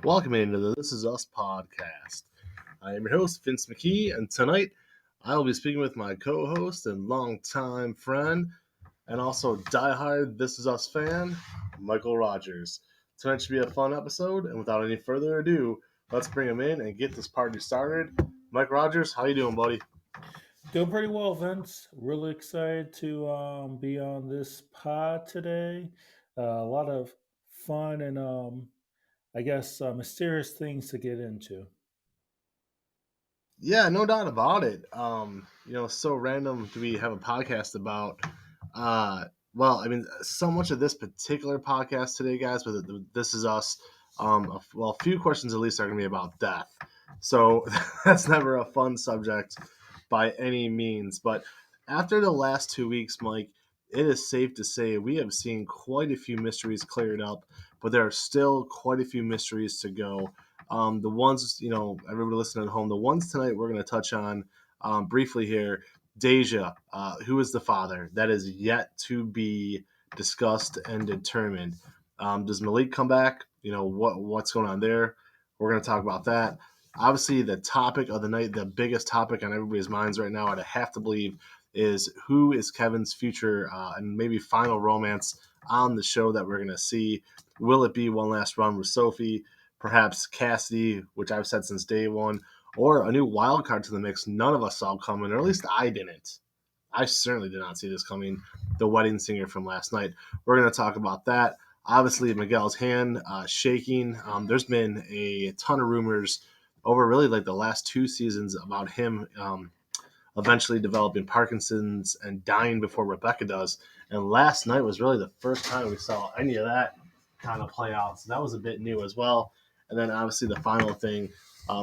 Welcome into the This Is Us podcast. I am your host, Vince McKee, and tonight I will be speaking with my co host and longtime friend, and also diehard This Is Us fan, Michael Rodgers. Tonight should be a fun episode, and without any further ado, let's bring him in and get this party started. Mike Rodgers, how you doing, buddy? Doing pretty well, Vince. Really excited to be on this pod today. A lot of fun and I guess mysterious things to get into. Yeah, no doubt about it. So random do we have a podcast about. So much of this particular podcast today, guys, but This Is Us. A few questions at least are going to be about death. So that's never a fun subject by any means. But after the last 2 weeks, Mike, it is safe to say we have seen quite a few mysteries cleared up, but there are still quite a few mysteries to go. The ones, everybody listening at home, the ones tonight we're going to touch on briefly here. Deja, who is the father? That is yet to be discussed and determined. Does Malik come back? What's going on there? We're going to talk about that. Obviously, the topic of the night, the biggest topic on everybody's minds right now, I'd have to believe, is who is Kevin's future and maybe final romance on the show that we're going to see. Will it be one last run with Sophie? Perhaps Cassidy, which I've said since day one, or a new wild card to the mix none of us saw coming, or at least I didn't. I certainly did not see this coming. The wedding singer from last night. We're going to talk about that. Obviously, Miguel's hand shaking. There's been a ton of rumors over really like the last two seasons about him eventually developing Parkinson's and dying before Rebecca does. And last night was really the first time we saw any of that kind of play out. So that was a bit new as well. And then obviously the final thing,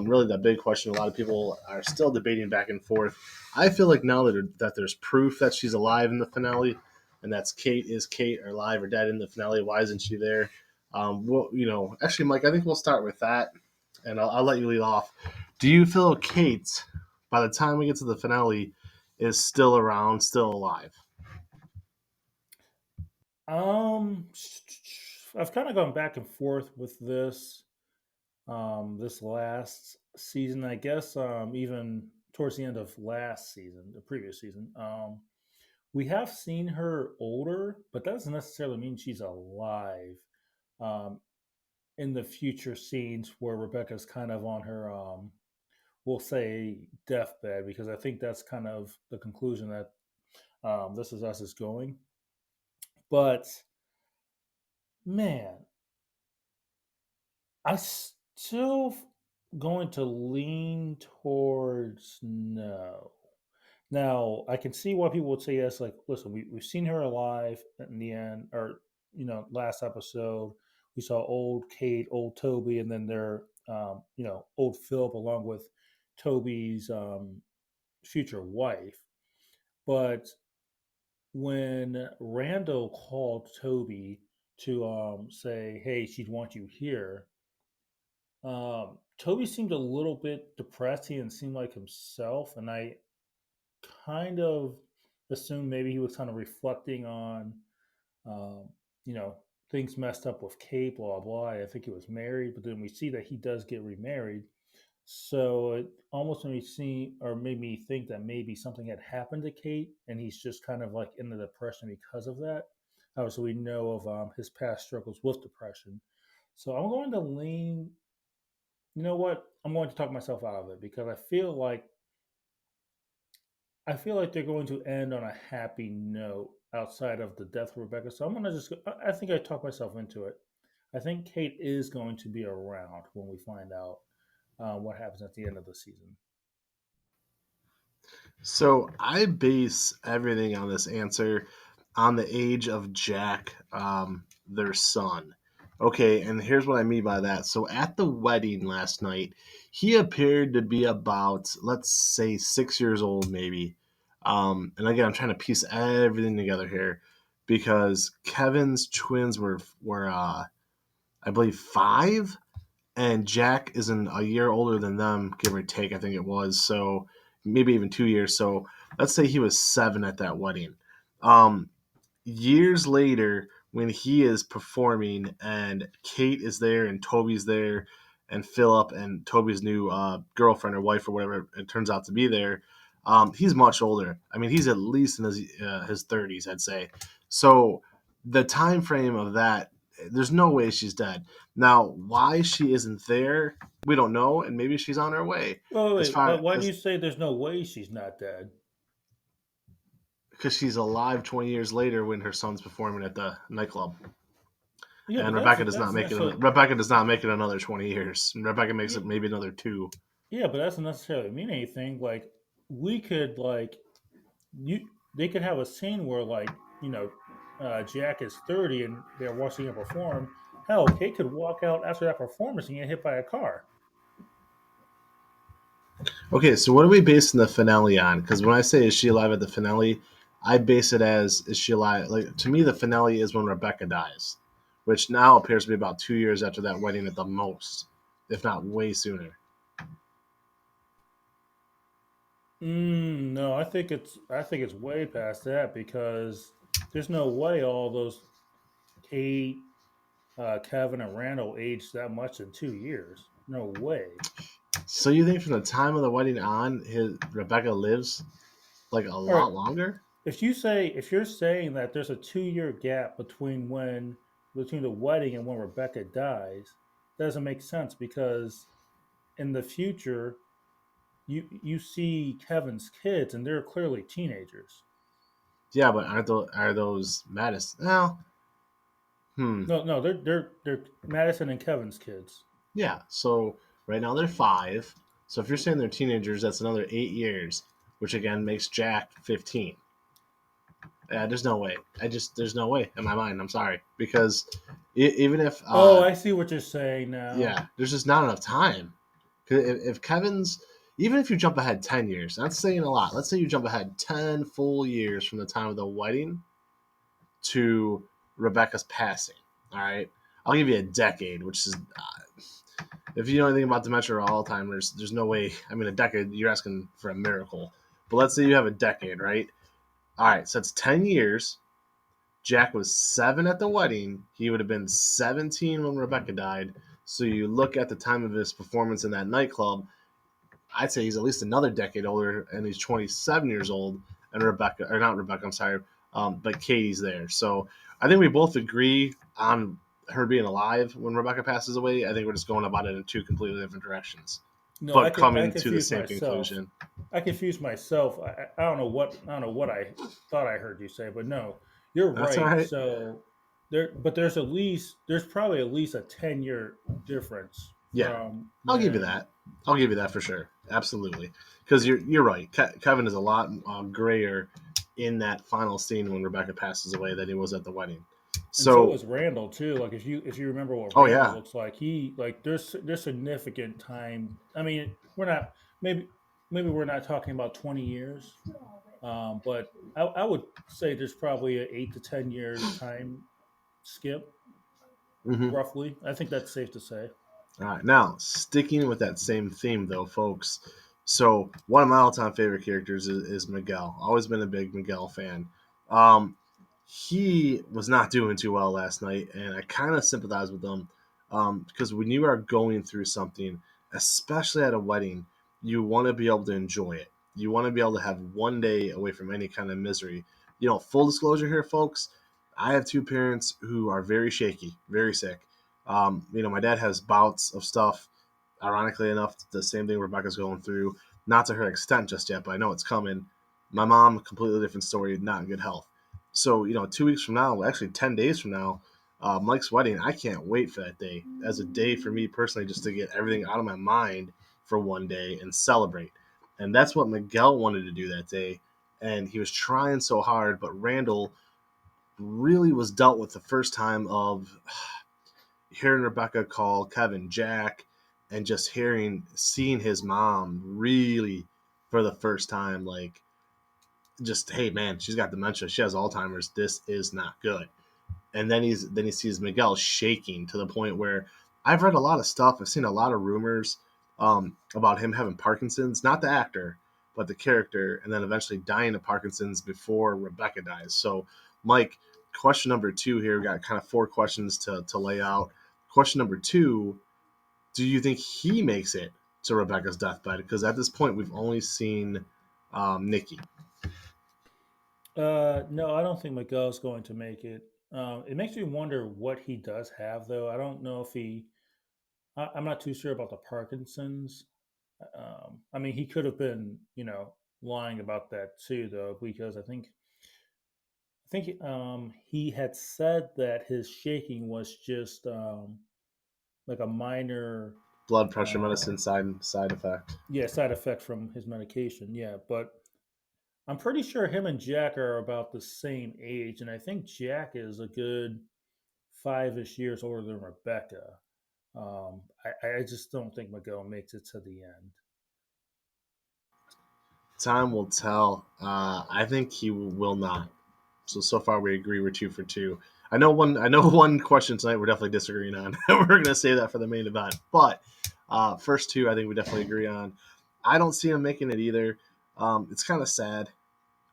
really the big question a lot of people are still debating back and forth. I feel like now that there's proof that she's alive in the finale, and that's Kate, is Kate alive or dead in the finale? Why isn't she there? Actually, Mike, I think we'll start with that, and I'll let you lead off. Do you feel Kate, by the time we get to the finale, is still around, still alive? Um, I've kind of gone back and forth with this last season. I guess even towards the end of last season, the previous season. We have seen her older, but that doesn't necessarily mean she's alive. Um, in the future scenes where Rebecca's kind of on her, we'll say, deathbed, because I think that's kind of the conclusion that This Is Us is going. But man, I still going to lean towards no. Now, I can see why people would say yes. Like, listen, we've seen her alive in the end, or last episode we saw old Kate, old Toby, and then their old Philip along with Toby's future wife. But when Randall called Toby to say, "Hey, she'd want you here," Toby seemed a little bit depressed. He didn't seem like himself, and I kind of assumed maybe he was kind of reflecting on, um, you know, things messed up with Kate, blah, blah. I think he was married, but then we see that he does get remarried. So it almost made me see, or made me think that maybe something had happened to Kate, and he's just kind of like in the depression because of that. Obviously, we know of his past struggles with depression. So I'm going to lean. You know what? I'm going to talk myself out of it because I feel like they're going to end on a happy note outside of the death of Rebecca. So I'm gonna just. I think I talked myself into it. I think Kate is going to be around when we find out what happens at the end of the season. So I base everything on this answer on the age of Jack, their son. Okay, and here's what I mean by that. So at the wedding last night, he appeared to be about, let's say, 6 years old, maybe. And again, I'm trying to piece everything together here because Kevin's twins were I believe 5, and Jack isn't a year older than them, give or take. I think it was so maybe even 2 years. So let's say he was 7 at that wedding. Um, Years later, when he is performing and Kate is there and Toby's there and Philip and Toby's new girlfriend or wife or whatever it turns out to be there. He's much older. I mean, he's at least in his 30s, I'd say. So the time frame of that, there's no way she's dead. Now, why she isn't there, we don't know, and maybe she's on her way. As But far why do as you say there's no way she's not dead? because she's alive 20 years later when her son's performing at the nightclub. Yeah, And but Rebecca does not that's make it. necessarily Rebecca does not make it another 20 years. Rebecca makes yeah, it maybe another two. yeah, but that doesn't necessarily mean anything. Like we could like you they could have a scene where Jack is 30 and they're watching him perform. Hell, Kate could walk out after that performance and get hit by a car. Okay, so what are we basing the finale on? Because when I say is she alive at the finale, I base it as is she alive? Like to me, the finale is when Rebecca dies, which now appears to be about 2 years after that wedding at the most, if not way sooner. No, I think it's way past that because there's no way all those Kate, Kevin, and Randall aged that much in 2 years. No way. So you think from the time of the wedding on, his Rebecca lives like a All right, lot longer? if you're saying that there's a 2 year gap between the wedding and when Rebecca dies, that doesn't make sense because in the future you see Kevin's kids and they're clearly teenagers. Yeah, but are those Madison? Well, hmm. No, they're Madison and Kevin's kids. Yeah. So right now they're 5. So if you're saying they're teenagers, that's another 8 years, which again makes Jack 15. Yeah, there's no way. There's no way in my mind. I'm sorry because even if Oh, I see what you're saying now. yeah, there's just not enough time. 'Cause if Kevin's even if you jump ahead 10 years, that's saying a lot. Let's say you jump ahead 10 full years from the time of the wedding to Rebecca's passing. All right, I'll give you a decade, which is if you know anything about dementia or Alzheimer's, there's no way. I mean, a decade, you're asking for a miracle. But let's say you have a decade, right? All right, so it's 10 years. Jack was 7 at the wedding. He would have been 17 when Rebecca died. So you look at the time of his performance in that nightclub, I'd say he's at least another decade older, and he's 27 years old. And Rebecca, or not Rebecca, I'm sorry, but Katie's there. So I think we both agree on her being alive when Rebecca passes away. I think we're just going about it in two completely different directions, No, but I coming to the confused same myself. conclusion. I confused myself. I don't know what I thought I heard you say, but no, you're That's all right. right. So there's probably at least a 10 year difference Yeah, from I'll give you when. that. I'll give you that for sure. Absolutely, because you're right. Kevin is a lot grayer in that final scene when Rebecca passes away than he was at the wedding. And so So, is Randall too. Like if you remember what oh Randall yeah, looks like, he like there's significant time. I mean, we're not maybe maybe we're not talking about 20 years, but I would say there's probably a 8 to 10 year time skip, mm-hmm. roughly. I think that's safe to say. All right, now sticking with that same theme though, folks. So one of my all-time favorite characters is Miguel. Always been a big Miguel fan. Um, he was not doing too well last night, and I kind of sympathize with him because when you are going through something, especially at a wedding, you want to be able to enjoy it. You want to be able to have one day away from any kind of misery. Full disclosure here, folks. I have two parents who are very shaky, very sick. My dad has bouts of stuff. Ironically enough, the same thing Rebecca's going through. Not to her extent just yet, but I know it's coming. My mom, completely different story, not in good health. So, 2 weeks from now, actually 10 days from now, Mike's wedding, I can't wait for that day as a day for me personally just to get everything out of my mind for one day and celebrate. And that's what Miguel wanted to do that day. And he was trying so hard, but Randall really was dealt with the first time of hearing Rebecca call Kevin Jack and just seeing his mom really for the first time, like, just, hey man, she's got dementia, she has Alzheimer's, this is not good. And then he sees Miguel shaking to the point where I've read a lot of stuff, I've seen a lot of rumors about him having Parkinson's, not the actor, but the character, and then eventually dying of Parkinson's before Rebecca dies. So, Mike, question number 2 here. We got kind of 4 questions to lay out. Question number 2: do you think he makes it to Rebecca's deathbed? Because at this point, we've only seen Nikki. No, I don't think Miguel's going to make it. It makes me wonder what he does have, though. I don't know if he. I'm not too sure about the Parkinson's. I mean, he could have been, lying about that too, though, because I think he had said that his shaking was just like a minor, Blood pressure um, medicine side effect. yeah, side effect from his medication. Yeah, but I'm pretty sure him and Jack are about the same age, and I think Jack is a good 5-ish years older than Rebecca. I just don't think Miguel makes it to the end. Time will tell. I think he will not. So far we agree we're 2 for 2. I know one. I know one question tonight we're definitely disagreeing on. We're gonna save that for the main event. But first 2, I think we definitely agree on. I don't see him making it either. It's kind of sad,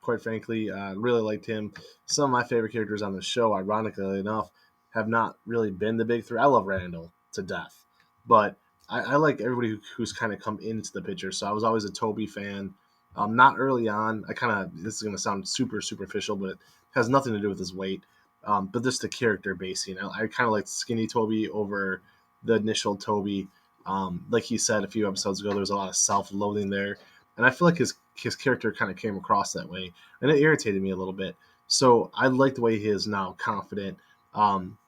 quite frankly. Really liked him. Some of my favorite characters on the show, ironically enough, have not really been the big 3. I love Randall to death, but I like everybody who's kind of come into the picture. So I was always a Toby fan. Not early on. This is going to sound super superficial, but it has nothing to do with his weight. But just the character basing. I kind of like skinny Toby over the initial Toby. Like he said a few episodes ago, there was a lot of self-loathing there, and I feel like his character kind of came across that way, and it irritated me a little bit. So I like the way he is now, confident. Um,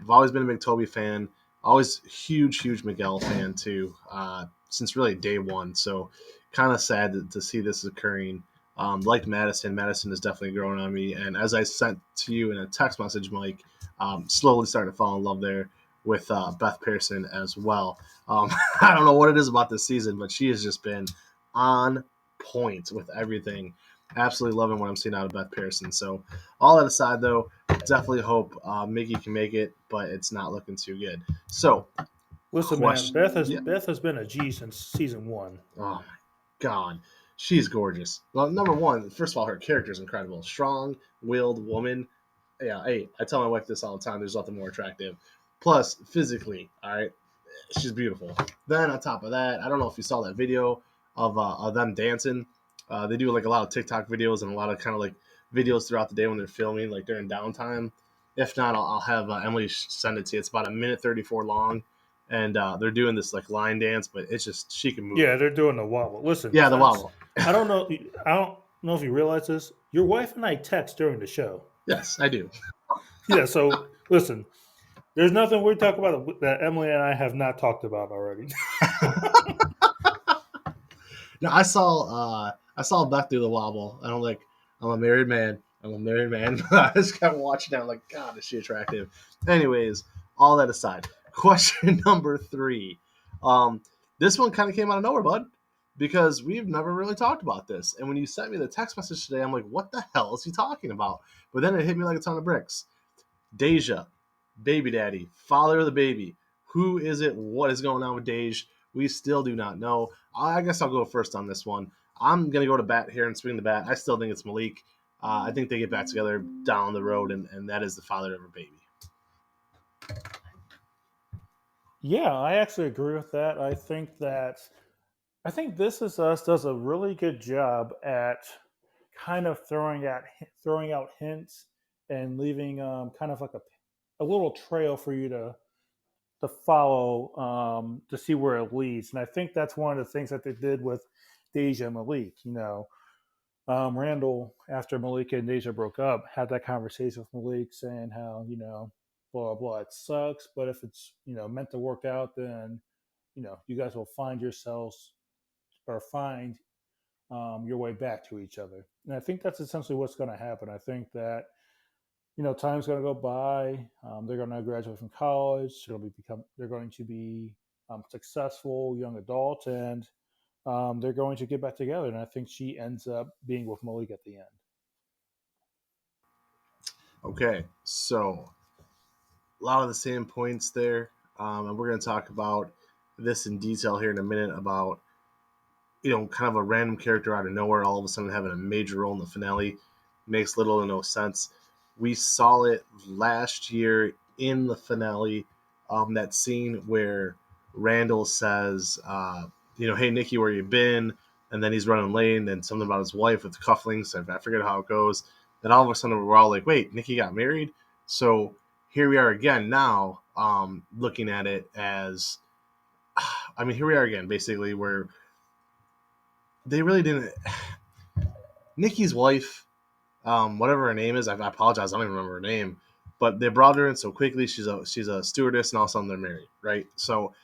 I've always been a big Toby fan, always huge Miguel fan too, since really day one. So kind of sad to see this occurring. Like Madison, Madison is definitely growing on me, and as I sent to you in a text message, Mike, slowly starting to fall in love there with Beth Pearson as well. I don't know what it is about this season, but she has just been on point with everything. Absolutely loving what I'm seeing out of Beth Pearson. So, all that aside, though, definitely hope Miggy can make it, but it's not looking too good. So, Listen, man, question. Yeah. Beth has been a G since season one. Oh my God, she's gorgeous. Well, number one, first of all, her character is incredible. Strong-willed woman. Yeah, hey, I tell my wife this all the time. There's nothing more attractive. Plus, physically, all right, she's beautiful. Then on top of that, I don't know if you saw that video of them dancing. They do like a lot of TikTok videos and a lot of kind of like videos throughout the day when they're filming, like during downtime. If not, I'll have Emily send it to you. It's about a minute 34 long, and they're doing this like line dance, but it's just she can move Yeah, it. they're doing the wobble. Listen, Yeah, the wobble. I don't know. I don't know if you realize this. Your wife and I text during the show. Yes, I do. Yeah. So listen, there's nothing we talk about that Emily and I have not talked about already. No, I saw Beth do the wobble, and I'm like, I'm a married man. I'm a married man. I just kept watching that. I'm like, God, is she attractive? Anyways, all that aside, question number 3. Um, this one kind of came out of nowhere, bud, because we've never really talked about this. And when you sent me the text message today, I'm like, what the hell is he talking about? But then it hit me like a ton of bricks. Deja, baby daddy, father of the baby. Who is it? What is going on with Deja? We still do not know. I guess I'll go first on this one. I'm going to go to bat here and swing the bat. I still think it's Malik. I think they get back together down the road, and that is the father of her baby. Yeah, I actually agree with that. I think This Is Us does a really good job at kind of throwing out hints and leaving kind of like a little trail for you to follow to see where it leads. And I think that's one of the things that they did with Deja and Malik. Randall, after Malik and Deja broke up, had that conversation with Malik saying how, blah, blah, blah, it sucks, but if it's, meant to work out, then, you guys will find yourselves or find your way back to each other. And I think that's essentially what's going to happen. I think that time's going to go by. They're going to graduate from college. They're going to be successful young adults, and they're going to get back together. And I think she ends up being with Malik at the end. Okay, so a lot of the same points there, and we're going to talk about this in detail here in a minute about kind of a random character out of nowhere all of a sudden having a major role in the finale makes little to no sense. We saw it last year in the finale. That scene where Randall says, "Hey Nikki, where you been?" And then he's running late, and then something about his wife with cufflinks. I forget how it goes. Then all of a sudden, we're all like, "Wait, Nikki got married?" So here we are again now, looking at it as, here we are again, basically, where they really didn't. Nikki's wife, whatever her name is, I apologize, I don't even remember her name, but they brought her in so quickly. She's a stewardess, and all of a sudden they're married, right? So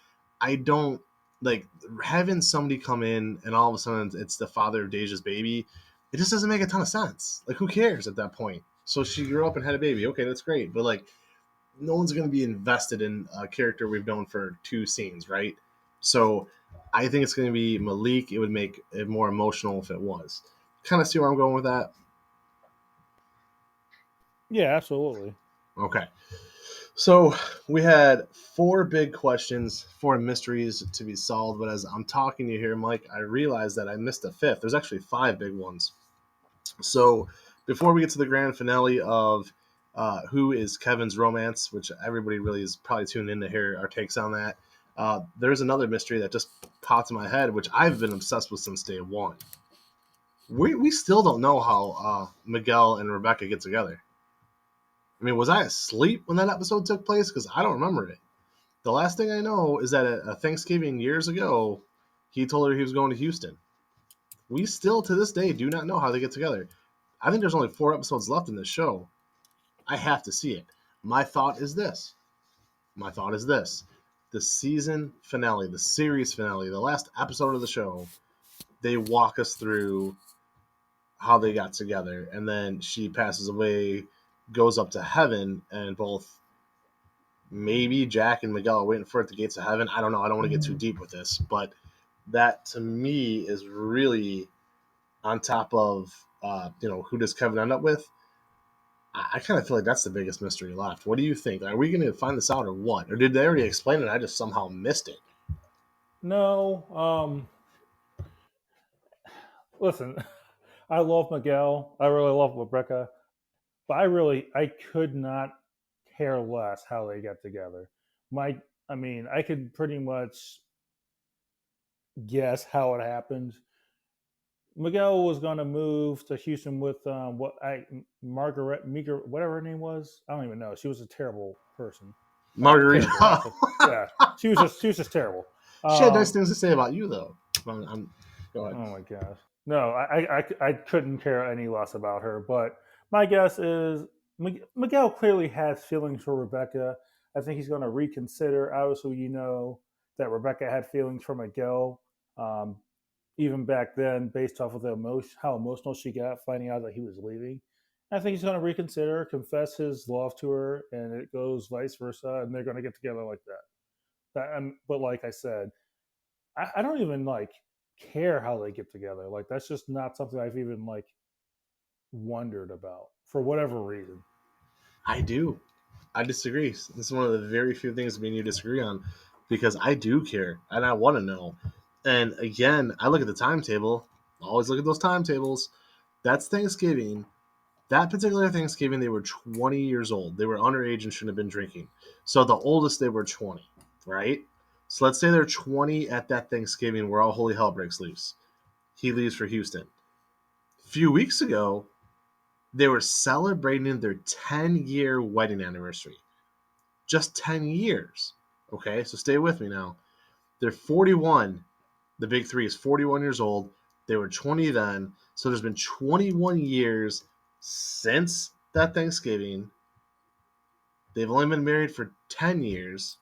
I don't like having somebody come in and all of a sudden it's the father of Deja's baby. It just doesn't make a ton of sense. Like, who cares at that point? So she grew up and had a baby. Okay, that's great, but like, no one's going to be invested in a character we've known for 2 scenes, right? So I think it's going to be Malik. It would make it more emotional if it was. Kind of see where I'm going with that. Yeah, absolutely. Okay. So we had 4 big questions, 4 mysteries to be solved. But as I'm talking to you here, Mike, I realized that I missed a fifth. There's actually 5 big ones. So before we get to the grand finale of who is Kevin's romance, which everybody really is probably tuned in to hear our takes on that, there's another mystery that just popped in my head, which I've been obsessed with since day one. We still don't know how Miguel and Rebecca get together. I mean, was I asleep when that episode took place? Because I don't remember it. The last thing I know is that at a Thanksgiving years ago, he told her he was going to Houston. We still, to this day, do not know how they get together. I think there's only 4 episodes left in this show. I have to see it. My thought is this. The season finale, the series finale, the last episode of the show, they walk us through how they got together. And then she passes away, goes up to heaven, and both maybe Jack and Miguel are waiting for it at the gates of heaven. I don't know. I don't want to get too deep with this, but that to me is really on top of who does Kevin end up with. I kind of feel like that's the biggest mystery left. What do you think? Are we going to find this out or what? Or did they already explain it? I just somehow missed it. No, listen, I love Miguel. I really love Rebecca, but I could not care less how they get together. I could pretty much guess how it happened. Miguel was going to move to Houston with whatever her name was. I don't even know. She was a terrible person. Terrible. Margarita. That's a Yeah. She was just terrible. She had nice Um, things to say about you, though. Go ahead. oh my gosh. No, I couldn't care any less about her. But my guess is Miguel clearly has feelings for Rebecca. I think he's going to reconsider. Obviously, that Rebecca had feelings for Miguel. Um, even back then, based off of how emotional she got finding out that he was leaving. I think he's going to reconsider, confess his love to her, and it goes vice versa, and they're going to get together like that. But like I said, I don't even care how they get together. Like that's just not something I've even wondered about for whatever reason. I do. I disagree. This is one of the very few things me and you disagree on because I do care and I want to know. And again, I look at the timetable. Always look at those timetables. That's Thanksgiving. That particular Thanksgiving, they were 20 years old. They were underage and shouldn't have been drinking. So the oldest, they were 20, right? So let's say they're 20 at that Thanksgiving where all holy hell breaks loose. He leaves for Houston. A few weeks ago, they were celebrating their 10-year wedding anniversary. Just 10 years. Okay, so stay with me now. They're 41. The big three is 41 years old. They were 20 then. So there's been 21 years since that Thanksgiving. They've only been married for 10 years.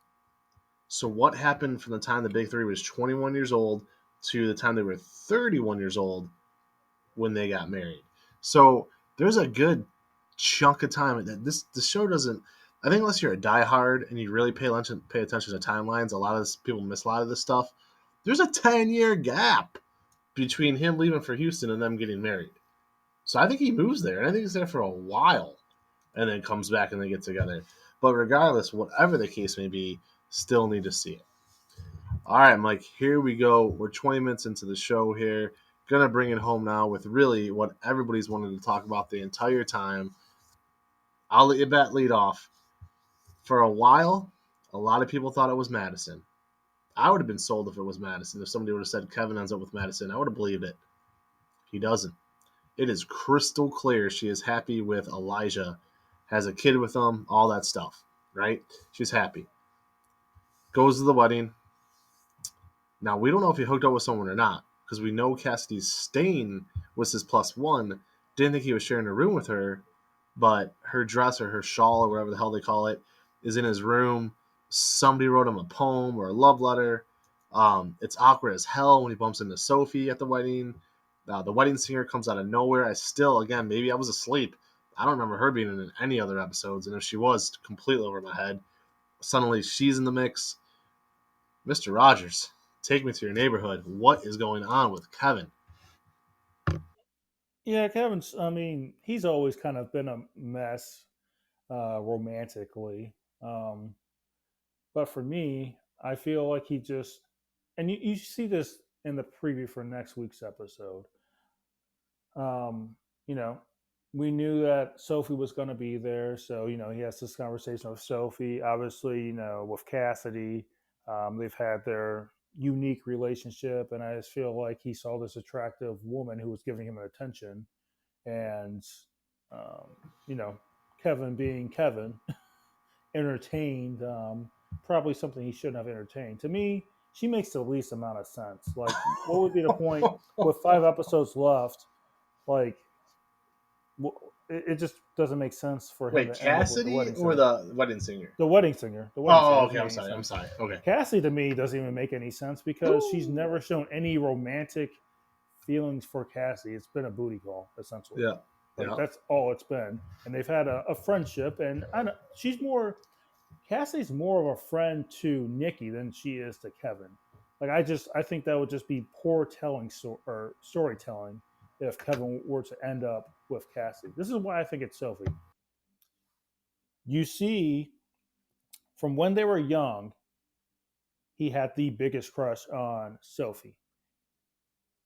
So what happened from the time the big three was 21 years old to the time they were 31 years old when they got married? So there's a good chunk of time that this show doesn't. I think unless you're a diehard and you really pay attention to timelines, a lot of people miss a lot of this stuff. There's a 10-year gap between him leaving for Houston and them getting married. So I think he moves there, and I think he's there for a while, and then comes back and they get together. But regardless, whatever the case may be, still need to see it. All right, Mike, here we go. We're 20 minutes into the show here. Gonna bring it home now with really what everybody's wanted to talk about the entire time. I'll let you bet lead off. For a while, a lot of people thought it was Madison. I would have been sold if it was Madison. If somebody would have said Kevin ends up with Madison, I would have believed it. He doesn't. It is crystal clear she is happy with Elijah, has a kid with him, all that stuff, right? She's happy. Goes to the wedding. Now, we don't know if he hooked up with someone or not, because we know Cassidy's staying was his plus one. Didn't think he was sharing a room with her, but her dress or her shawl or whatever the hell they call it is in his room. Somebody wrote him a poem or a love letter. It's awkward as hell when he bumps into Sophie at the wedding. The wedding singer comes out of nowhere. Again, maybe I was asleep. I don't remember her being in any other episodes, and if she was, completely over my head. Suddenly, she's in the mix. Mr. Rodgers, take me to your neighborhood. What is going on with Kevin? Yeah, Kevin's. I mean, he's always kind of been a mess romantically. Um, but for me, I feel like he just, and you see this in the preview for next week's episode. Um, you know, we knew that Sophie was going to be there, so he has this conversation with Sophie. Obviously, with Cassidy, they've had their unique relationship, and I just feel like he saw this attractive woman who was giving him attention, and um, you know, Kevin being Kevin, entertained probably something he shouldn't have entertained. To me, she makes the least amount of sense. Like, what would be the point with 5 episodes left? Like, it just doesn't make sense for him Wait, to end up with the Cassidy wedding or singer. the wedding singer? The wedding singer. The wedding singer Oh, doesn't okay. make I'm any sorry. I'm sense. sorry. Okay. Cassie to me doesn't even make any sense because she's Ooh. never shown any romantic feelings for Cassie. It's been a booty call essentially. Yeah. Like Yeah. that's all it's been, and they've had a friendship. And I know she's more Cassie's more of a friend to Nikki than she is to Kevin. Like I think that would just be poor telling or storytelling if Kevin were to end up with Cassie. This is why I think it's Sophie. You see, from when they were young, he had the biggest crush on Sophie.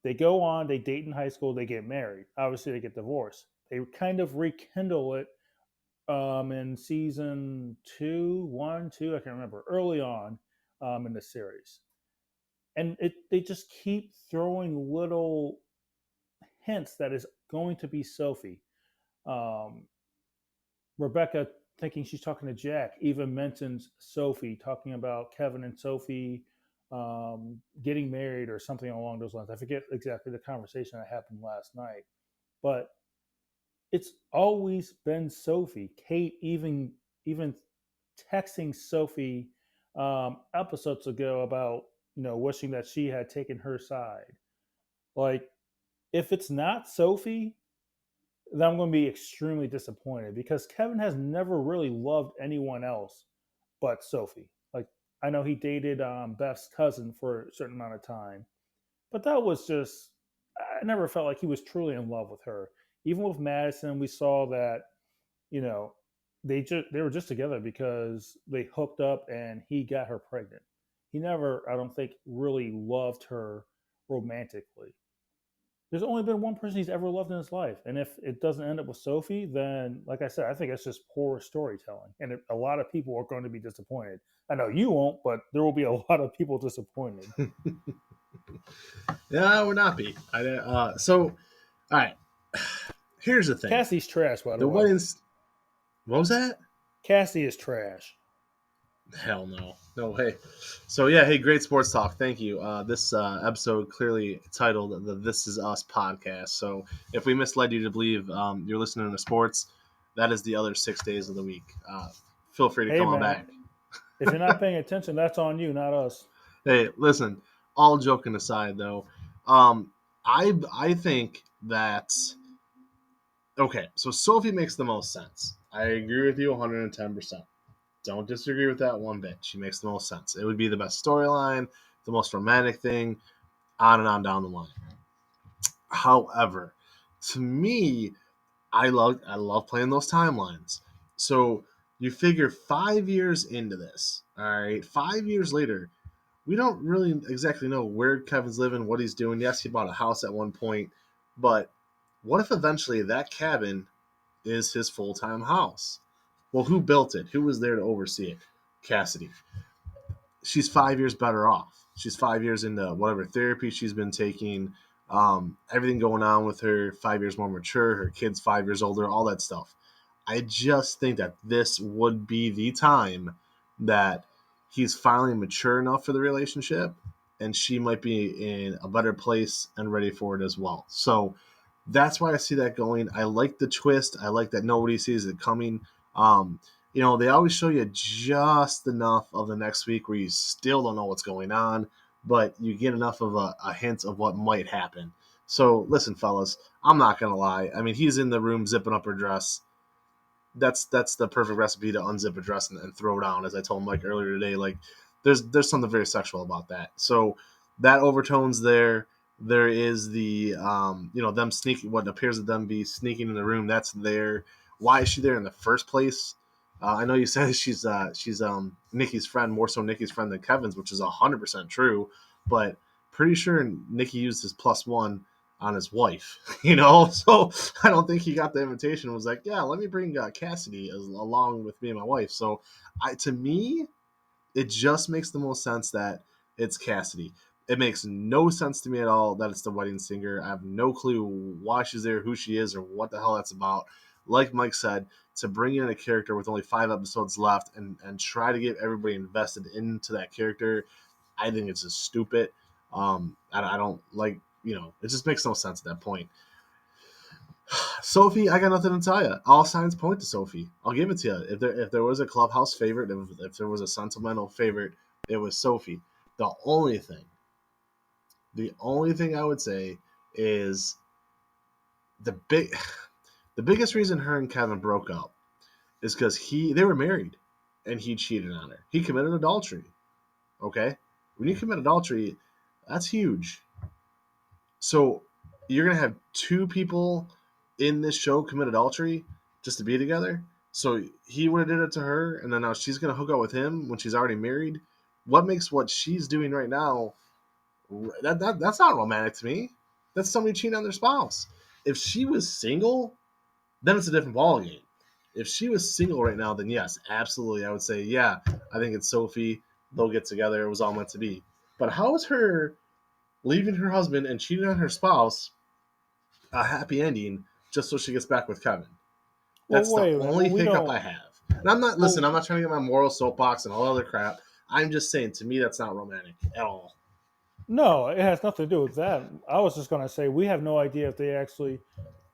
They go on, they date in high school, they get married. Obviously, they get divorced. They kind of rekindle it in season two, one, two, I can't remember, early on in the series. And they just keep throwing little hints that is going to be Sophie. Um, Rebecca, thinking she's talking to Jack, even mentions Sophie, talking about Kevin and Sophie getting married or something along those lines. I forget exactly the conversation that happened last night, but it's always been Sophie. Kate even texting Sophie episodes ago about wishing that she had taken her side. Like, if it's not Sophie, then I'm going to be extremely disappointed because Kevin has never really loved anyone else but Sophie. Like, I know he dated Beth's cousin for a certain amount of time, but that was just, I never felt like he was truly in love with her. Even with Madison, we saw that, you know, they were just together because they hooked up and he got her pregnant. He never, I don't think, really loved her romantically. There's only been one person he's ever loved in his life, and if it doesn't end up with Sophie, then, like I said, I think it's just poor storytelling, and a lot of people are going to be disappointed. I know you won't, but there will be a lot of people disappointed. Yeah, I would not be. All right. Here's the thing. Cassie's trash, by the The way. weddings. What was that? Cassie is trash. Hell no. No way. So, yeah, hey, great sports talk. Thank you. This episode clearly titled the This Is Us podcast. So, if we misled you to believe you're listening to sports, that is the other 6 days of the week. Feel free to Hey, come on man, back. if you're not paying attention, that's on you, not us. Hey, listen, all joking aside, though, um, I think that, okay, so Sophie makes the most sense. I agree with you 110%. Don't disagree with that one bit. She makes the most sense. It would be the best storyline, the most romantic thing, on and on down the line. However, to me, I love playing those timelines. So you figure 5 years into this, all right, 5 years later, we don't really exactly know where Kevin's living, what he's doing. Yes, he bought a house at one point, but what if eventually that cabin is his full time house? Well, who built it? Who was there to oversee it? Cassidy. She's 5 years better off. She's 5 years into whatever therapy she's been taking, everything going on with her, 5 years more mature, her kid's 5 years older, all that stuff. I just think that this would be the time that he's finally mature enough for the relationship, and she might be in a better place and ready for it as well. So that's why I see that going. I like the twist. I like that nobody sees it coming. Um, they always show you just enough of the next week where you still don't know what's going on, but you get enough of a hint of what might happen. So listen, fellas, I'm not gonna lie. I mean, he's in the room zipping up her dress. That's the perfect recipe to unzip a dress and throw down. As I told Mike earlier today, like there's something very sexual about that. So that overtones there. There is the them sneaking, what appears to them be sneaking in the room. That's there. Why is she there in the first place? I know you said she's Nikki's friend, more so Nikki's friend than Kevin's, which is 100% true. But pretty sure Nikki used his +1 on his wife, So I don't think he got the invitation and was like, yeah, let me bring Cassidy along with me and my wife. So to me, it just makes the most sense that it's Cassidy. It makes no sense to me at all that it's the wedding singer. I have no clue why she's there, who she is, or what the hell that's about. Like Mike said, to bring in a character with only 5 episodes left and try to get everybody invested into that character, I think it's just stupid. I don't like, it just makes no sense at that point. Sophie, I got nothing to tell you. All signs point to Sophie. I'll give it to you. If there was a clubhouse favorite, if there was a sentimental favorite, it was Sophie. The only thing I would say is the biggest reason her and Kevin broke up is because they were married and he cheated on her. He committed adultery. Okay? When you commit adultery, that's huge. So you're gonna have 2 people in this show commit adultery just to be together. So he would have did it to her, and then now she's gonna hook up with him when she's already married. What makes what she's doing right now that's not romantic to me? That's somebody cheating on their spouse. If she was single, then it's a different ballgame. If she was single right now, then yes, absolutely, I would say yeah. I think it's Sophie. They'll get together. It was all meant to be. But how is her leaving her husband and cheating on her spouse a happy ending just so she gets back with Kevin? Well, That's the wait a minute. only Well, we hiccup don't. I have. And I'm not Well, I'm not trying to get my moral soapbox and all other crap. I'm just saying, to me, that's not romantic at all. no, it has nothing to do with that. I was just going to say we have no idea if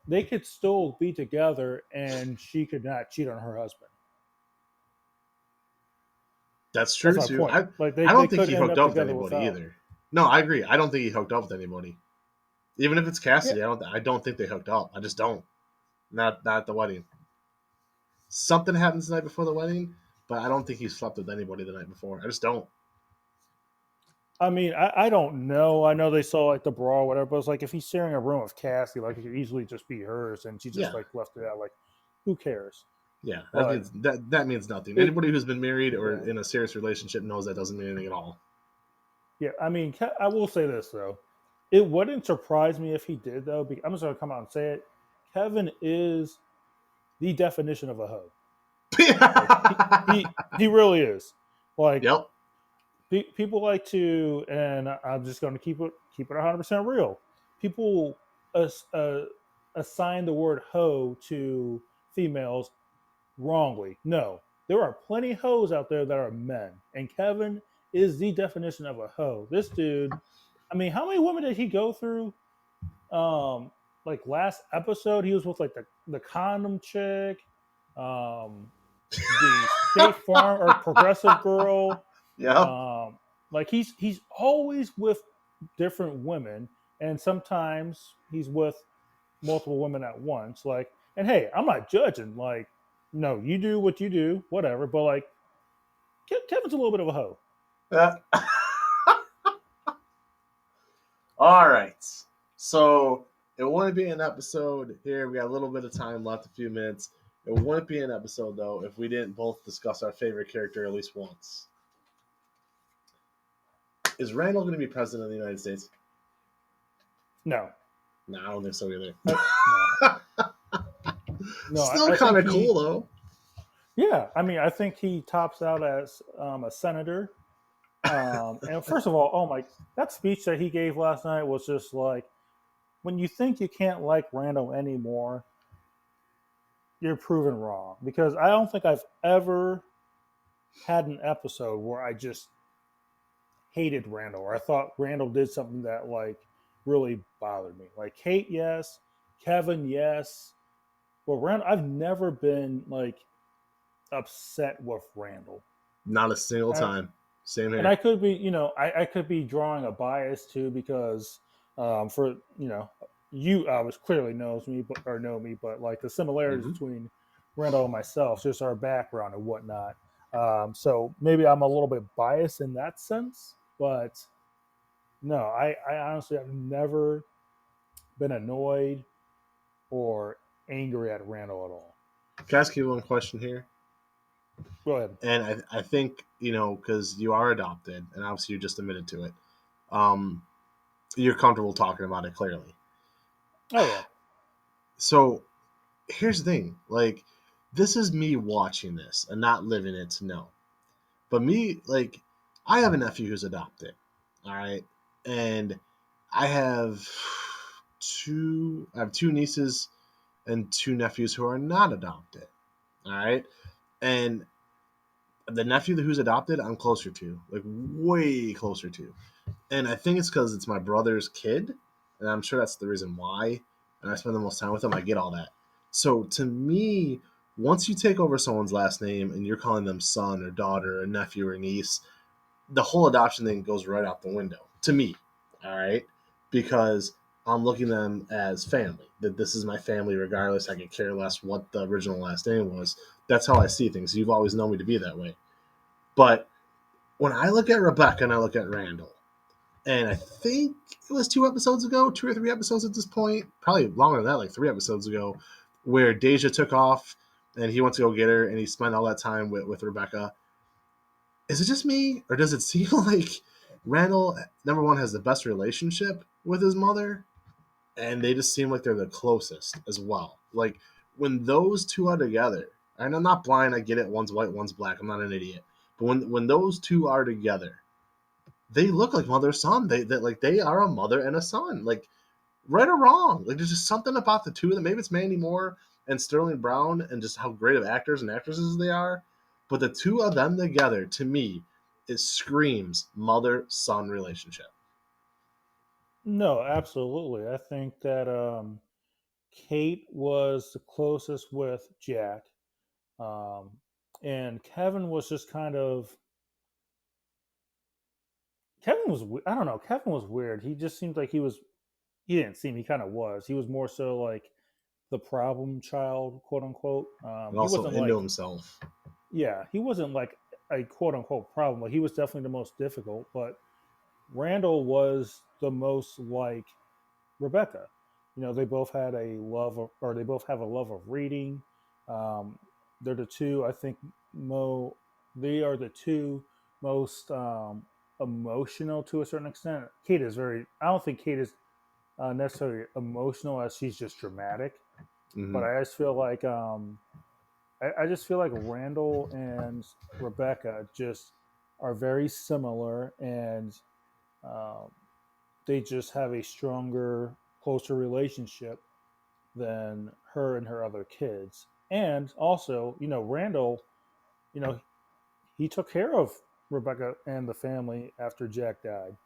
they could still be together and she could not cheat on her husband. That's true That's my too. point. Like I they don't think could he end hooked up up with together anybody without. either. No, I agree. I don't think he hooked up with anybody. Even if it's Yeah, Cassidy, I don't think they hooked up. I just don't. Not at the wedding. Something happens the night before the wedding, but I don't think he slept with anybody the night before. I just don't. I mean, I don't know. I know they saw like the bra or whatever, but it's like if he's sharing a room with Cassie, like it could easily just be hers, and she just Yeah, like left it out. Like, who cares? yeah. But That means nothing. it, Anybody who's been married or yeah, in a serious relationship knows that doesn't mean anything at all. yeah. I mean, I will say this though, it wouldn't surprise me if he did though. I'm just gonna come out and say it. Kevin is the definition of a hoe. Like he really is. Like Yep. people like to, and I'm just going to keep it 100% real. People assign the word hoe to females wrongly. No, there are plenty of hoes out there that are men, and Kevin is the definition of a hoe. This dude, I mean, how many women did he go through? Like last episode, he was with like the condom chick, um, the State Farm or Progressive girl. Yep. Like he's always with different women, and sometimes he's with multiple women at once. Like, and hey, I'm not judging. Like, no, you do what you do, whatever. But like, Kevin's a little bit of a hoe. Uh, all right. So it wouldn't be an episode here. We got a little bit of time left, a few minutes. It wouldn't be an episode though if we didn't both discuss our favorite character at least once. Is Randall going to be president of the United States? No, No, I don't think so either. no, no. Still I kind think of cool though. Yeah, I mean, I think he tops out as a senator. And first of all, oh my, that speech that he gave last night was just like, when you think you can't like Randall anymore, you're proven wrong. Because I don't think I've ever had an episode where I just hated Randall or I thought Randall did something that like really bothered me. Like Kate, yes, Kevin, yes, but Randall, I've never been like upset with Randall. Not a single And, time. Same and here. I could be, I could be drawing a bias too because for you was clearly knows me but or know me, but like the similarities Hmm. between Randall and myself, just our background and whatnot. So maybe I'm a little bit biased in that sense, but no, I honestly have never been annoyed or angry at Randall at all. Can I ask you one question here? Go ahead. And I think, because you are adopted, and obviously you just admitted to it, um, you're comfortable talking about it clearly. Oh yeah. So here's the thing, like, this is me watching this and not living it to know. But me, like, I have a nephew who's adopted, all right, and I have I have two nieces and two nephews who are not adopted, all right, and the nephew who's adopted, I'm closer to, like, way closer to, and I think it's because it's my brother's kid, and I'm sure that's the reason why. And I spend the most time with him. I get all that. So to me, once you take over someone's last name and you're calling them son or daughter or nephew or niece, the whole adoption thing goes right out the window to me. All right, because I'm looking at them as family. That this is my family, regardless. I could care less what the original last name was. That's how I see things. You've always known me to be that way. But when I look at Rebecca and I look at Randall, and I think it was 2 episodes ago, 2 or 3 episodes at this point, probably longer than that, like 3 episodes ago, where Deja took off and he went to go get her and he spent all that time with Rebecca. Is it just me, or does it seem like Randall, number one, has the best relationship with his mother, and they just seem like they're the closest as well? Like, when those two are together, and I'm not blind, I get it, one's white, one's black, I'm not an idiot, but when those two are together, they look like mother son. They are a mother and a son. Like, right or wrong. Like, there's just something about the two of them. Maybe it's Mandy Moore and Sterling Brown and just how great of actors and actresses they are. But the two of them together, to me, it screams mother son relationship. No, absolutely. I think that Kate was the closest with Jack, um, and Kevin was just kind of Kevin was I don't know. Kevin was weird. He just seemed like he was. He didn't seem. He kind of was. He was more so like the problem child, quote unquote. And He also wasn't into like himself. yeah. He wasn't like a quote unquote problem. Like he was definitely the most difficult. But Randall was the most like Rebecca. They both had a love of, or they both have a love of reading. Um, they're the two, I think, they are the two most emotional to a certain extent. Kate is I don't think Kate is necessarily emotional as she's just dramatic, but Hmm. I just feel like Randall and Rebecca just are very similar and um, they just have a stronger, closer relationship than her and her other kids. And also, Randall, you know, he took care of Rebecca and the family after Jack died.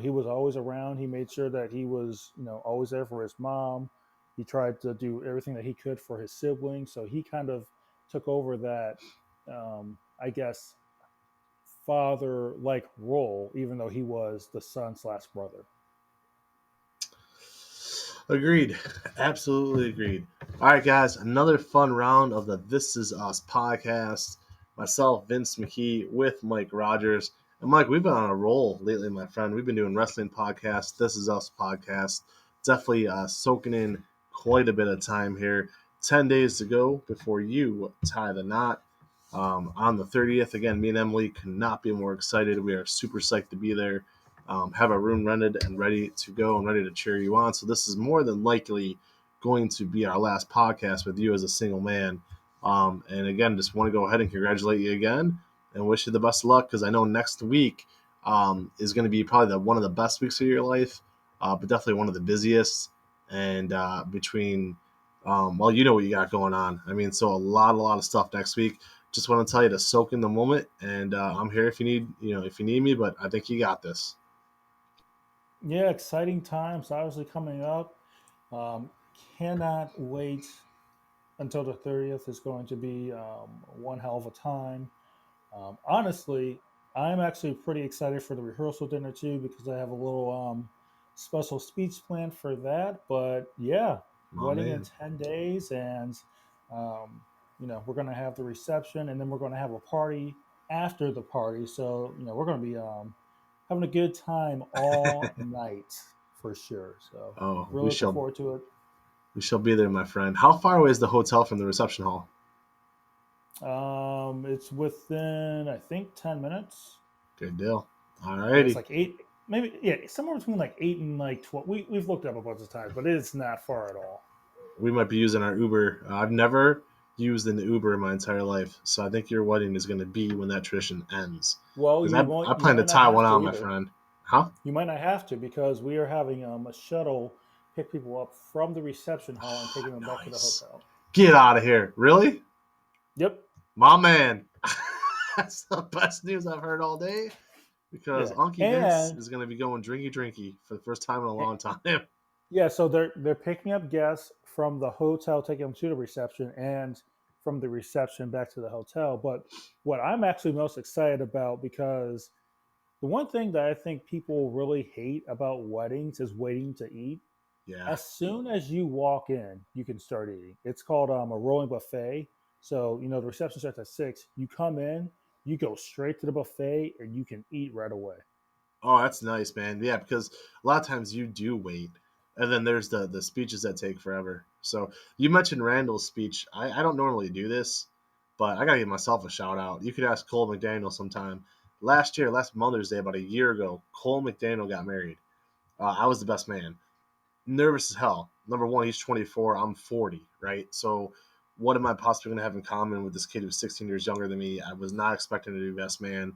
He was always around. He made sure that he was, always there for his mom. He tried to do everything that he could for his siblings. So he kind of took over that, I guess, father like role, even though he was the son slash brother. Agreed. Absolutely agreed. All right, guys, another fun round of the This Is Us podcast. Myself, Vince McKee, with Mike Rodgers. And Mike, we've been on a roll lately, my friend. We've been doing wrestling podcasts, This Is Us podcast. Definitely soaking in quite a bit of time here. 10 days to go before you tie the knot. On the 30th, again, me and Emily could not be more excited. We are super psyched to be there. Have our room rented and ready to go and ready to cheer you on. So this is more than likely going to be our last podcast with you as a single man. And again, just want to go ahead and congratulate you again and wish you the best of luck, because I know next week is going to be probably one of the best weeks of your life, but definitely one of the busiest. And between, well, you know what you got going on. I mean, so a lot of stuff next week. Just want to tell you to soak in the moment, and I'm here if you need, if you need me. But I think you got this. Yeah, exciting times obviously coming up. Um, cannot wait until the 30th. Is going to be one hell of a time. Honestly, I'm actually pretty excited for the rehearsal dinner too because I have a little special speech planned for that. But yeah, My wedding in man. 10 days, and um, we're going to have the reception, and then we're going to have a party after the party. So we're going to be having a good time all night for sure. So Oh, really looking forward to it. we shall be there, my friend. How far away is the hotel from the reception hall? It's within I think 10 minutes. Good deal. Yeah, it's Alrighty. like eight, maybe yeah, somewhere between like 8 and like 12. We've looked up a bunch of times, but it's not far at all. We might be using our Uber. I've never used an Uber in my entire life, so I think your wedding is going to be when that tradition ends. Well, Because you won't. I You plan to might not tie one have to on, my either. friend. Huh? You might not have to because we are having a shuttle pick people up from the reception hall and taking them back to the Nice. hotel. Get out of here. Really? Yep. My man. That's the best news I've heard all day. Because Yeah. Unky Vince And is going to be going drinky for the first time in a eh, long time. yeah, so they're picking up guests from the hotel, taking them to the reception, and from the reception back to the hotel. But what I'm actually most excited about because the one thing that I think people really hate about weddings is waiting to eat. Yeah. As soon as you walk in, you can start eating. It's called a rolling buffet. So, the reception starts at 6. You come in, you go straight to the buffet, and you can eat right away. Oh, that's nice, man. Yeah, because a lot of times you do wait, and then there's the speeches that take forever. So you mentioned Randall's speech. I don't normally do this, but I gotta give myself a shout out. You could ask Cole McDaniel sometime. Last year, last Mother's Day, about a year ago, Cole McDaniel got married. I was the best man. Nervous as hell. Number one, he's 24. I'm 40, right? So what am I possibly going to have in common with this kid who's 16 years younger than me? I was not expecting to be best man,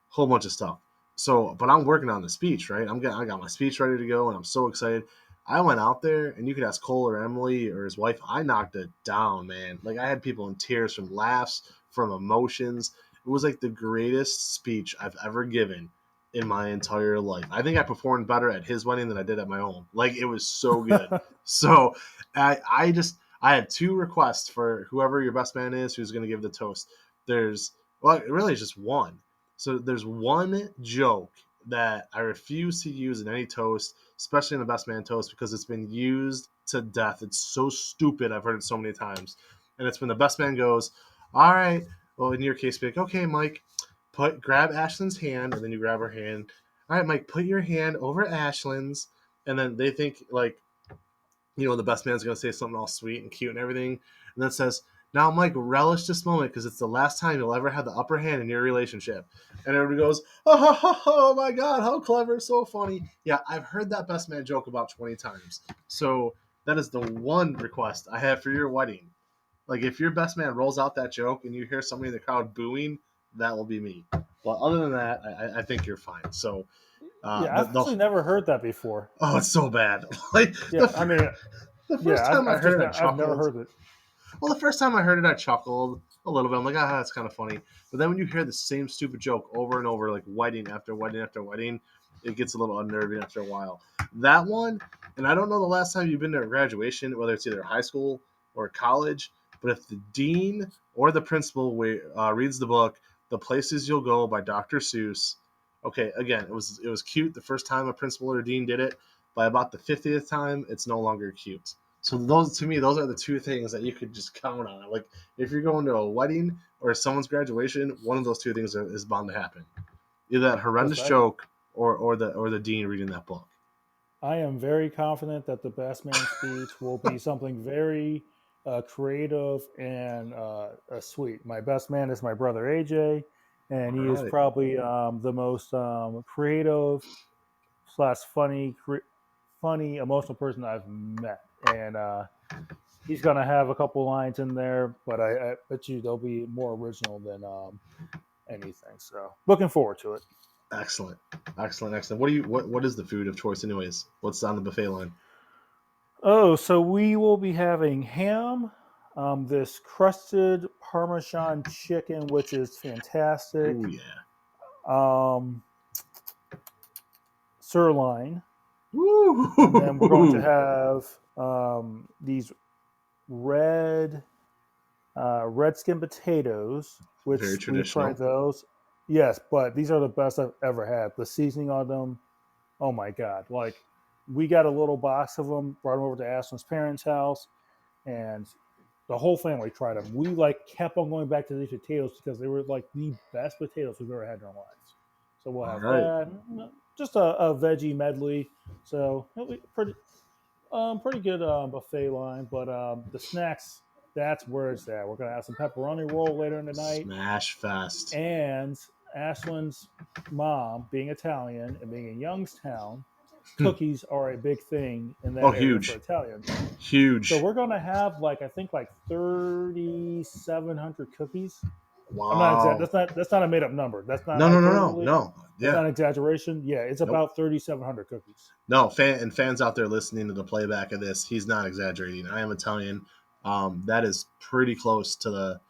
whole bunch of stuff. So, but I'm working on the speech, right? I got my speech ready to go, and I'm so excited. I went out there, and you could ask Cole or Emily or his wife. I knocked it down, man. Like I had people in tears from laughs, from emotions. It was like the greatest speech I've ever given in my entire life. I think I performed better at his wedding than I did at my own. Like it was so good. So I had two requests for whoever your best man is who's going to give the toast. There's well, really it's just one. So there's one joke that I refuse to use in any toast, especially in the best man toast, because it's been used to death. It's so stupid. I've heard it so many times. And it's when the best man goes, all right, well, in your case, be like, okay, Mike, grab Ashlyn's hand, and then you grab her hand. All right, Mike, put your hand over Ashlyn's. And then they think, like, the best man's going to say something all sweet and cute and everything. And then says, now, Mike, relish this moment because it's the last time you'll ever have the upper hand in your relationship. And everybody goes, oh my God, how clever, so funny. Yeah, I've heard that best man joke about 20 times. So that is the one request I have for your wedding. Like, if your best man rolls out that joke and you hear somebody in the crowd booing, that will be me. But other than that, I think you're fine. So, Yeah, I've actually never heard that before. oh, it's so bad. Like, Yeah, I mean, the yeah, first time I heard it, I I've never chuckled. heard it. Well, the first time I heard it, I chuckled a little bit. I'm like, that's kind of funny. But then when you hear the same stupid joke over and over, like wedding after wedding after wedding, it gets a little unnerving after a while. That one, and I don't know the last time you've been to a graduation, whether it's either high school or college, but if the dean or the principal reads the book, The Places You'll Go by Dr. Seuss, okay, again, it was cute the first time a principal or dean did it. By about the 50th time, it's no longer cute. So those to me, those are the two things that you could just count on. Like if you're going to a wedding or someone's graduation, one of those two things is bound to happen. Either that horrendous Listen, joke or the dean reading that book. I am very confident that the best man speech will be something very creative and sweet. My best man is my brother AJ, and All he is right. probably the most creative slash funny, emotional person I've met. And he's going to have a couple lines in there, but I bet you they'll be more original than anything. So looking forward to it. Excellent. What is the food of choice anyways? What's on the buffet line? Oh, so we will be having ham, this crusted Parmesan chicken, which is fantastic, Oh yeah. um, sirloin, and then we're going to Woo! have these red red skin potatoes, Very which we've tried traditional. those. Yes, but these are the best I've ever had. The seasoning on them, oh my god! Like we got a little box of them, brought them over to Ashlyn's parents' house, and the whole family tried them. We like kept on going back to these potatoes because they were like the best potatoes we've ever had in our lives. So we'll All have right. that, just a veggie medley. So it'll be pretty good buffet line. But the snacks, that's where it's at. We're gonna have some pepperoni roll later in the night, Smash fest. and Ashlyn's mom, being Italian and being in Youngstown, Hmm. cookies are a big thing in Oh, that area for huge. Italians. So Huge. we're gonna have I think 3,700 cookies. I'm not exact. Wow. That's not a made up number. That's not No, no, no, no, hyperbole. no. That's Yeah. not an exaggeration. Yeah, it's Nope. about 3,700 cookies. No, fans out there listening to the playback of this, he's not exaggerating. I am Italian. That is pretty close to the.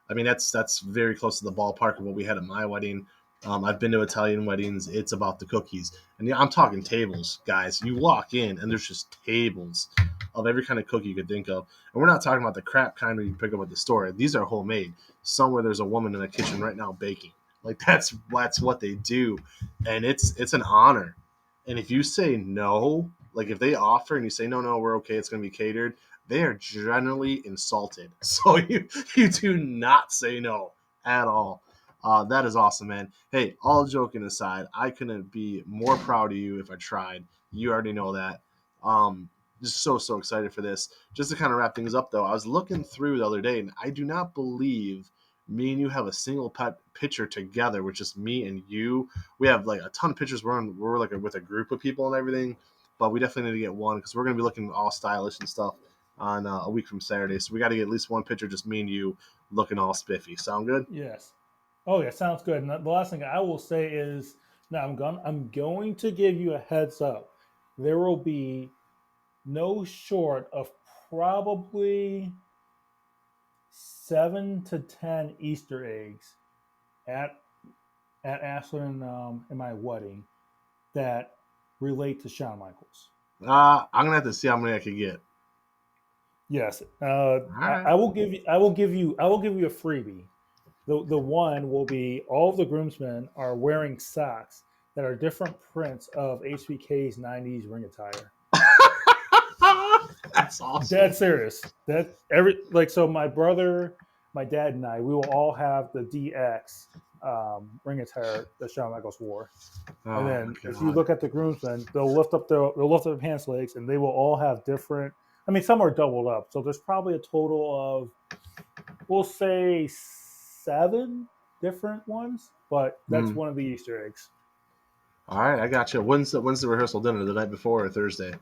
I mean, that's very close to the ballpark of what we had at my wedding. I've been to Italian weddings. It's about the cookies, and yeah, I'm talking tables, guys. You walk in and there's just tables of every kind of cookie you could think of, and we're not talking about the crap kind that you pick up at the store. These are homemade. Somewhere there's a woman in the kitchen right now baking. Like that's what they do, and it's an honor. And if you say no, like if they offer and you say no, we're okay, it's going to be catered, they are generally insulted. So you do not say no at all. That is awesome, man. Hey, all joking aside, I couldn't be more proud of you if I tried. You already know that. Just so excited for this. Just to kind of wrap things up, though, I was looking through the other day, and I do not believe me and you have a single pet picture together, which is me and you. We have like a ton of pictures. We're like with a group of people and everything, but we definitely need to get one because we're gonna be looking all stylish and stuff on a week from Saturday. So we got to get at least one picture, just me and you looking all spiffy. Sound good? Yes. Oh yeah, sounds good. And the last thing I will say is, now I'm going to give you a heads up. There will be no short of probably 7 to 10 Easter eggs at Ashlyn and my wedding that relate to Shawn Michaels. I'm gonna have to see how many I can get. Yes, All I, right. I will give you. I will give you a freebie. The one will be all of the groomsmen are wearing socks that are different prints of HBK's '90s ring attire. That's awesome. Dead serious. That every so my brother, my dad, and I, we will all have the DX ring attire that Shawn Michaels wore. And Oh then my if you god. look at the groomsmen, they'll lift up their pants legs, and they will all have different. I mean, some are doubled up, so there's probably a total of, we'll say, 7 different ones. But that's Mm. one of the Easter eggs. All right, I got you. When's the rehearsal dinner? The night before or Thursday?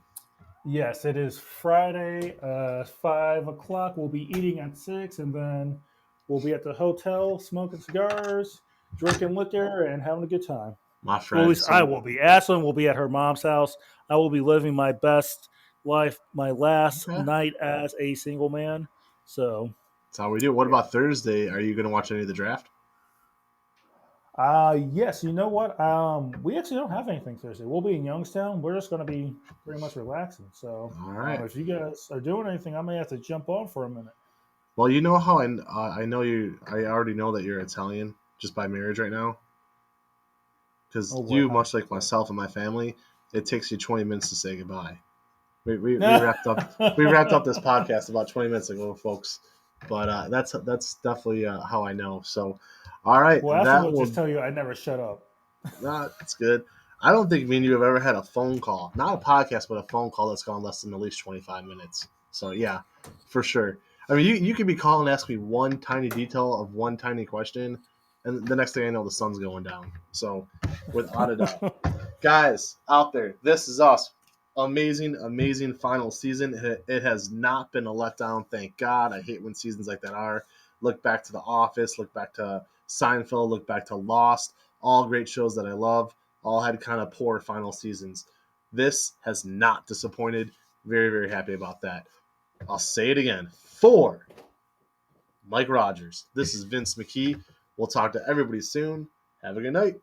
Yes, it is Friday, 5 o'clock. We'll be eating at 6, and then we'll be at the hotel smoking cigars, drinking liquor, and having a good time. My Well, at friend. least I So will be. Ashlyn will be at her mom's house. I will be living my best life, my last okay. night as a single man. So, That's how we do. What yeah. about Thursday? Are you gonna watch any of the draft? Yes, you know what? We actually don't have anything Thursday. We'll be in Youngstown. We're just going to be pretty much relaxing. So, All right. if you guys are doing anything, I may have to jump on for a minute. Well, you know how I know you. I already know that you're Italian just by marriage right now. Because Oh boy, you, how much like so? myself and my family, it takes you 20 minutes to say goodbye. We wrapped up this podcast about 20 minutes ago, folks. But that's definitely how I know. So, all right, Well, Ashlyn that will just will tell you I never shut up. that's good. I don't think me and you have ever had a phone call, not a podcast, but a phone call that's gone less than at least 25 minutes. So yeah, for sure. I mean, you could be calling and ask me one tiny detail of one tiny question, and the next thing I know, the sun's going down. So, without a doubt, guys out there, this is us. amazing final season. It has not been a letdown, thank God. I hate when seasons like that are. Look back to The Office, look back to Seinfeld, look back to Lost. All great shows that I love. All had kind of poor final seasons. This has not disappointed. Very, very happy about that. I'll say it again. For Mike Rodgers, this is Vince McKee. We'll talk to everybody soon. Have a good night.